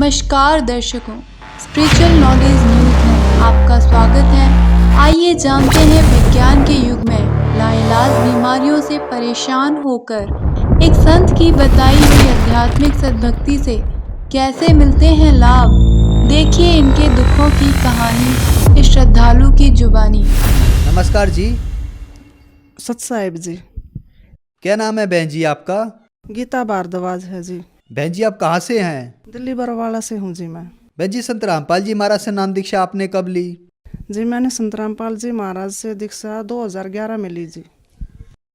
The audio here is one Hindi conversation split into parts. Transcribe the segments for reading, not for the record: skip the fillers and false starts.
नमस्कार दर्शकों, स्पिरिचुअल नॉलेज न्यूज़ में आपका स्वागत है। आइए जानते हैं विज्ञान के युग में लाइलाज बीमारियों से परेशान होकर एक संत की बताई हुई आध्यात्मिक सद्भक्ति से कैसे मिलते हैं लाभ। देखिए इनके दुखों की कहानी इस श्रद्धालु की जुबानी। नमस्कार जी। सत साहिब जी। क्या नाम है बहन जी आपका? गीता भारद्वाज है जी। बहन जी आप कहाँ से हैं? दिल्ली बरवाला से हूँ जी मैं। बहन जी संत रामपाल जी महाराज से नाम दीक्षा आपने कब ली? जी मैंने संत रामपाल जी महाराज से दीक्षा 2011 में ली जी।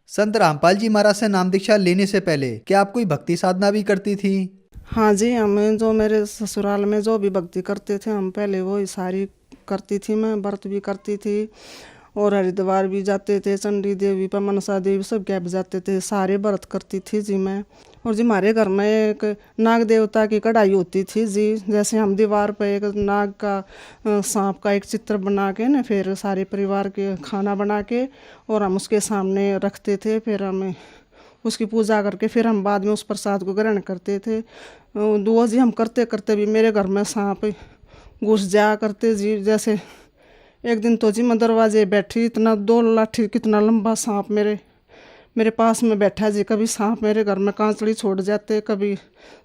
संत रामपाल जी महाराज से नाम दीक्षा लेने से पहले क्या आप कोई भक्ति साधना भी करती थी? हाँ जी, हम जो मेरे ससुराल में जो भी भक्ति करते थे हम पहले वो सारी करती थी। मैं व्रत भी करती थी और हरिद्वार भी जाते थे, चंडी देवी पर मनसा देवी सब क्या जाते थे, सारे व्रत करती थी जी मैं। और जी हमारे घर में एक नाग देवता की कढ़ाई होती थी जी। जैसे हम दीवार पर एक नाग का सांप का एक चित्र बना के ना फिर सारे परिवार के खाना बना के और हम उसके सामने रखते थे। फिर हम उसकी पूजा करके फिर हम बाद में उस प्रसाद को ग्रहण करते थे। वो जी हम करते करते भी मेरे घर में सांप घुस जाया करते जी। जैसे एक दिन तो जी मैं दरवाजे बैठी, इतना 2 लाठी कितना लंबा सांप मेरे पास में बैठा जी। कभी सांप मेरे घर में कांचड़ी छोड़ जाते, कभी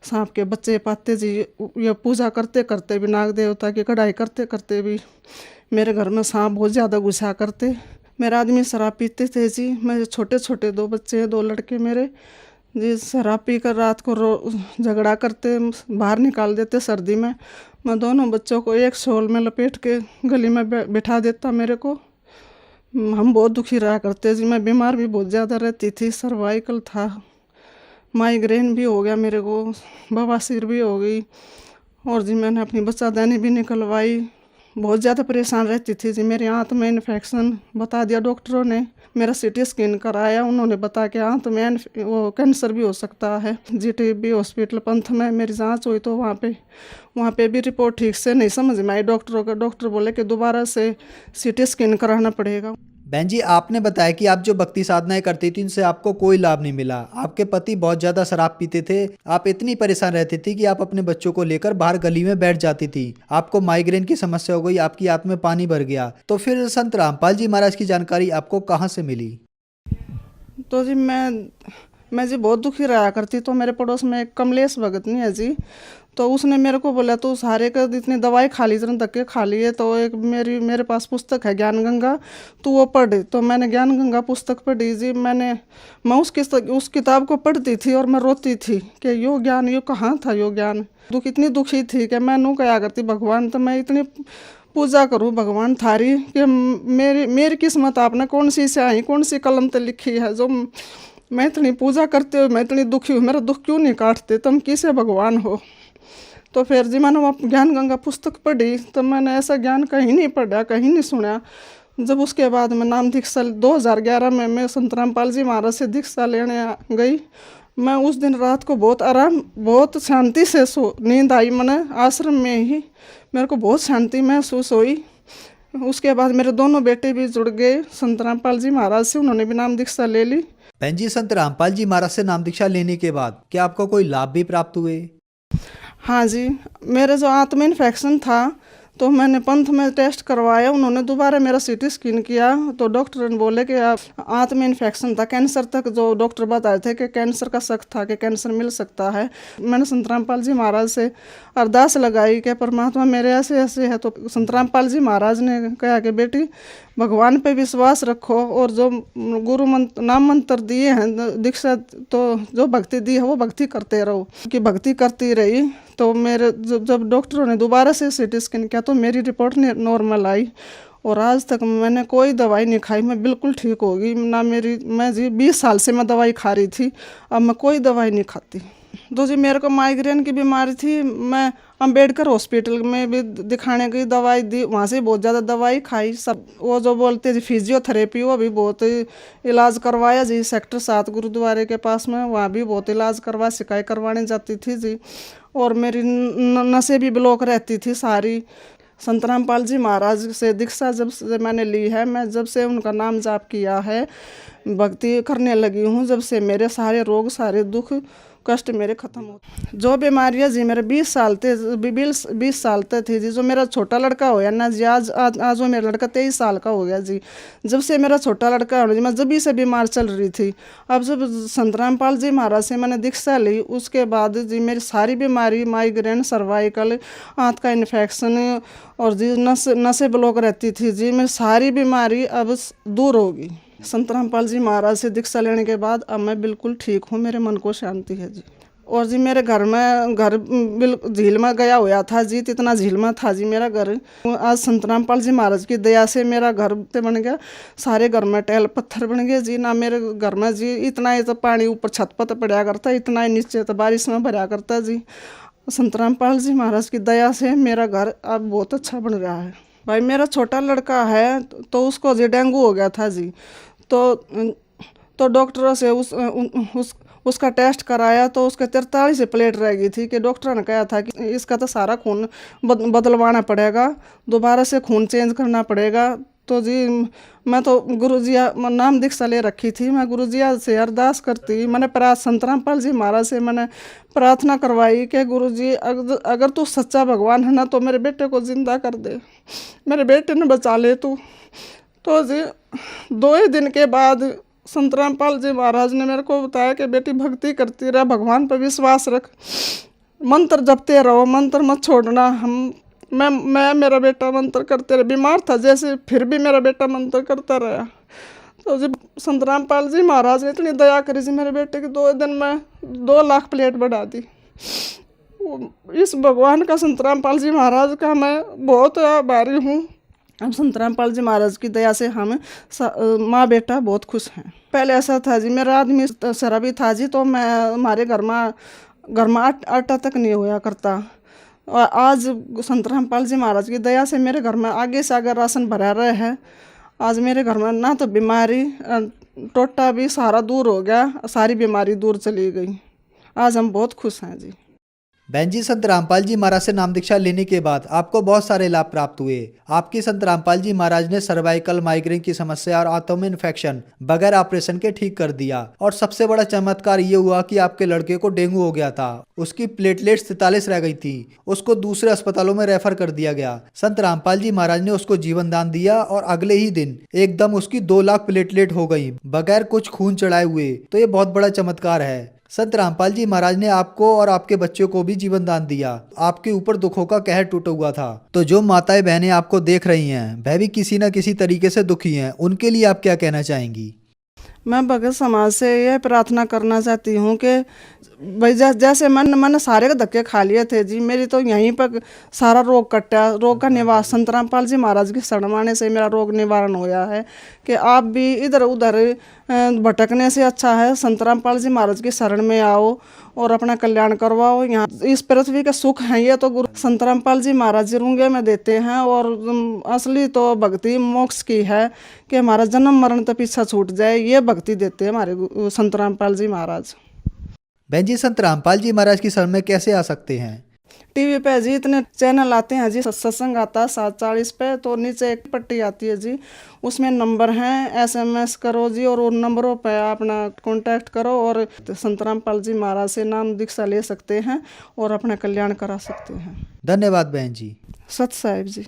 सांप के बच्चे पाते जी। ये पूजा करते करते भी नाग देवता की कढ़ाई करते करते भी मेरे घर में सांप बहुत ज़्यादा घुसा करते। मेरे आदमी शराब पीते थे जी। मेरे छोटे छोटे 2 बच्चे हैं, 2 लड़के मेरे जी। शराब पी कर रात को झगड़ा करते, बाहर निकाल देते सर्दी में। मैं दोनों बच्चों को एक शॉल में लपेट के गली में बिठा देता मेरे को। हम बहुत दुखी रहा करते जी। मैं बीमार भी बहुत ज़्यादा रहती थी, सर्वाइकल था, माइग्रेन भी हो गया मेरे को, बवासीर भी हो गई और जी मैंने अपनी बच्चादानी भी निकलवाई। बहुत ज़्यादा परेशान रहती थी जी। मेरे आंत में इन्फेक्शन बता दिया डॉक्टरों ने। मेरा सीटी स्कैन कराया, उन्होंने बता के आंत में वो कैंसर भी हो सकता है। जीटीबी हॉस्पिटल पंथ में मेरी जांच हुई तो वहाँ पे भी रिपोर्ट ठीक से नहीं समझ में आई डॉक्टरों का। डॉक्टर बोले कि दोबारा से सीटी स्कैन कराना पड़ेगा। बहन जी आपने बताया कि आप जो भक्ति साधनाएं करती थी उनसे आपको कोई लाभ नहीं मिला। आपके पति बहुत ज़्यादा शराब पीते थे, आप इतनी परेशान रहती थी कि आप अपने बच्चों को लेकर बाहर गली में बैठ जाती थी। आपको माइग्रेन की समस्या हो गई, आपकी आंत में पानी भर गया। तो फिर संत रामपाल जी महाराज की जानकारी आपको कहाँ से मिली? तो जी मैं जी बहुत दुखी रहा करती। तो मेरे पड़ोस में एक कमलेश भगत नहीं है जी, तो उसने मेरे को बोला तू सारे का इतनी दवाई खा ली, इतने धक्के खा लिए, तो एक मेरे पास पुस्तक है ज्ञान गंगा, तू वो पढ़। तो मैंने ज्ञान गंगा पुस्तक पढ़ी जी। मैं उस किताब को पढ़ती थी और मैं रोती थी कि यो ज्ञान यो कहाँ था यो ज्ञान। इतनी दुखी थी कि मैं नू क्या करती भगवान, तो मैं इतनी पूजा करूँ भगवान थारी कि मेरी किस्मत आपने कौन सी स्याही कौन सी कलम पे लिखी है जो मैं इतनी पूजा करते हुए मैं इतनी दुखी हूँ। मेरा दुख क्यों नहीं काटते, तुम किसे भगवान हो। तो फिर जी मैंने वो ज्ञान गंगा पुस्तक पढ़ी, तो मैंने ऐसा ज्ञान कहीं नहीं पढ़ा, कहीं नहीं सुना। जब उसके बाद मैं नाम दीक्षा 2011 में मैं संत रामपाल जी महाराज से दीक्षा लेने गई। मैं उस दिन रात को बहुत आराम बहुत शांति से नींद आई। मैंने आश्रम में ही मेरे को बहुत शांति महसूस हुई। उसके बाद मेरे दोनों बेटे भी जुड़ गए संत रामपाल जी महाराज से, उन्होंने भी नाम दीक्षा ले ली। बहन जी संत रामपाल जी महाराज से नाम दीक्षा लेने के बाद क्या आपको कोई लाभ भी प्राप्त हुए? हाँ जी, मेरे जो आंत में इन्फेक्शन था तो मैंने पंथ में टेस्ट करवाया। उन्होंने दोबारा मेरा सीटी स्कैन किया तो डॉक्टर ने बोले कि आप आंत में इन्फेक्शन था, कैंसर तक जो डॉक्टर बताए थे कि कैंसर का शक था कि कैंसर मिल सकता है। मैंने संत रामपाल जी महाराज से अरदास लगाई कि परमात्मा मेरे ऐसे ऐसे है। तो संत रामपाल जी महाराज ने कहा कि बेटी भगवान पे विश्वास रखो और जो गुरु नाम मंत्र दिए हैं दीक्षा, तो जो भक्ति दी है वो भक्ति करते रहो। कि भक्ति करती रही तो मेरे जब डॉक्टरों ने दोबारा से सीटी स्कैन किया तो मेरी रिपोर्ट नॉर्मल आई और आज तक मैंने कोई दवाई नहीं खाई। मैं बिल्कुल ठीक हो गई ना। मैं जी 20 साल से मैं दवाई खा रही थी, अब मैं कोई दवाई नहीं खाती। तो जी मेरे को माइग्रेन की बीमारी थी, मैं अंबेडकर हॉस्पिटल में भी दिखाने गई, दवाई दी, वहाँ से बहुत ज़्यादा दवाई खाई। सब वो जो बोलते जी फिजियोथेरेपी वो भी बहुत इलाज करवाया जी। सेक्टर 7 गुरुद्वारे के पास में वहाँ भी बहुत इलाज करवा शिकायत करवाने जाती थी जी। और मेरी नसें भी ब्लॉक रहती थी सारी। संत रामपाल जी महाराज से दीक्षा जब से मैंने ली है, मैं जब से उनका नाम जाप किया है, भक्ति करने लगी हूँ, जब से मेरे सारे रोग सारे दुख कष्ट मेरे खत्म हो। जो बीमारियाँ जी मेरे 20 साल तक थी जी। जो मेरा छोटा लड़का होया ना जी, आज वो मेरा लड़का 23 साल का हो गया जी। जब से मेरा छोटा लड़का हो जी, मैं जब से बीमार चल रही थी। अब जब संत रामपाल जी महाराज से मैंने दीक्षा ली, उसके बाद जी मेरी सारी बीमारी, माइग्रेन, सर्वाइकल, आंत का इन्फेक्शन और जी नसें ब्लॉक रहती थी जी, मेरी सारी बीमारी अब दूर होगी। संत रामपाल जी महाराज से दीक्षा लेने के बाद अब मैं बिल्कुल ठीक हूँ, मेरे मन को शांति है जी। और जी मेरे घर बिल्कुल झील में गया हुआ था जी, इतना झील में था जी मेरा घर। आज संत रामपाल जी महाराज की दया से मेरा घर से बन गया, सारे घर में टैल पत्थर बन गए जी। ना मेरे घर में जी इतना ही तो पानी ऊपर छत पर पड़ा करता, इतना ही नीचे तो बारिश में भरा करता जी। संत रामपाल जी महाराज की दया से मेरा घर अब बहुत अच्छा बन रहा है। भाई मेरा छोटा लड़का है तो उसको जी डेंगू हो गया था जी। तो डॉक्टरों से उसका टेस्ट कराया तो उसके 43 प्लेट रह गई थी कि डॉक्टर ने कहा था कि इसका तो सारा खून बदलवाना पड़ेगा, दोबारा से खून चेंज करना पड़ेगा। तो जी मैं तो गुरुजी नाम दीक्षा ले रखी थी, मैं गुरुजी से अरदास करती। मैंने संत रामपाल जी महाराज से मैंने प्रार्थना करवाई कि गुरुजी अगर तू सच्चा भगवान है ना तो मेरे बेटे को जिंदा कर दे, मेरे बेटे ने बचा ले तू। तो जी 2 ही दिन के बाद संत रामपाल जी महाराज ने मेरे को बताया कि बेटी भक्ति करती रह, भगवान पर विश्वास रख, मंत्र जपते रहो, मंत्र मत छोड़ना। मैं मेरा बेटा मंत्र करते रहे, बीमार था जैसे, फिर भी मेरा बेटा मंत्र करता रहा। तो जी संत रामपाल जी महाराज ने इतनी दया करी जी मेरे बेटे की, 2 दिन में 2 लाख प्लेट बढ़ा दी। इस भगवान का, संत रामपाल जी महाराज का मैं बहुत आभारी हूँ। अब संत रामपाल जी महाराज की दया से हम माँ बेटा बहुत खुश हैं। पहले ऐसा था जी, मेरा आदमी शराबी था जी, तो मैं हमारे घर में आटा तक नहीं होया करता। और आज संत रामपाल जी महाराज की दया से मेरे घर में आगे से आगे राशन भरा रहे हैं। आज मेरे घर में ना तो बीमारी, टोटा भी सारा दूर हो गया, सारी बीमारी दूर चली गई। आज हम बहुत खुश हैं जी। बहन जी, संत रामपाल जी महाराज से नाम दीक्षा लेने के बाद आपको बहुत सारे लाभ प्राप्त हुए। आपकी संत रामपाल जी महाराज ने सर्वाइकल, माइग्रेन की समस्या और आंतों में इन्फेक्शन बगैर ऑपरेशन के ठीक कर दिया। और सबसे बड़ा चमत्कार ये हुआ कि आपके लड़के को डेंगू हो गया था, उसकी प्लेटलेट्स 43 रह गई थी, उसको दूसरे अस्पतालों में रेफर कर दिया गया। संत रामपाल जी महाराज ने उसको जीवन दान दिया और अगले ही दिन एकदम उसकी 2 लाख प्लेटलेट हो गई बगैर कुछ खून चढ़ाए हुए। तो ये बहुत बड़ा चमत्कार है। संत रामपाल जी महाराज ने आपको और आपके बच्चों को भी जीवन दान दिया। आपके ऊपर दुखों का कहर टूटा हुआ था। तो जो माताएं बहनें आपको देख रही हैं, वह भी किसी न किसी तरीके से दुखी हैं, उनके लिए आप क्या कहना चाहेंगी? मैं भगत समाज से यह प्रार्थना करना चाहती हूँ कि भाई जैसे मैंने सारे के धक्के खा लिए थे जी, मेरी तो यहीं पर सारा रोग कटा, रोग का निवारण संत रामपाल जी महाराज के शरण माने से मेरा रोग निवारण होया है। कि आप भी इधर उधर भटकने से अच्छा है संत रामपाल जी महाराज के शरण में आओ और अपना कल्याण करवाओ। यहाँ इस पृथ्वी का सुख है ये तो गुरु संत रामपाल जी महाराज जी रूंगे में देते हैं। और असली तो भक्ति मोक्ष की है कि हमारा जन्म मरण तो पीछा छूट जाए, ये भक्ति देते हैं हमारे संत रामपाल जी महाराज। बहन जी, संत रामपाल जी महाराज की शरण में कैसे आ सकते हैं? टीवी पे जी इतने चैनल आते हैं जी, सत्संग आता है 7:40 पे, तो नीचे एक पट्टी आती है जी, उसमें नंबर हैं, SMS करो जी और उन नंबरों पे अपना कांटेक्ट करो और संत रामपाल जी महाराज से नाम दीक्षा ले सकते हैं और अपना कल्याण करा सकते हैं। धन्यवाद बहन जी। सत साहिब जी।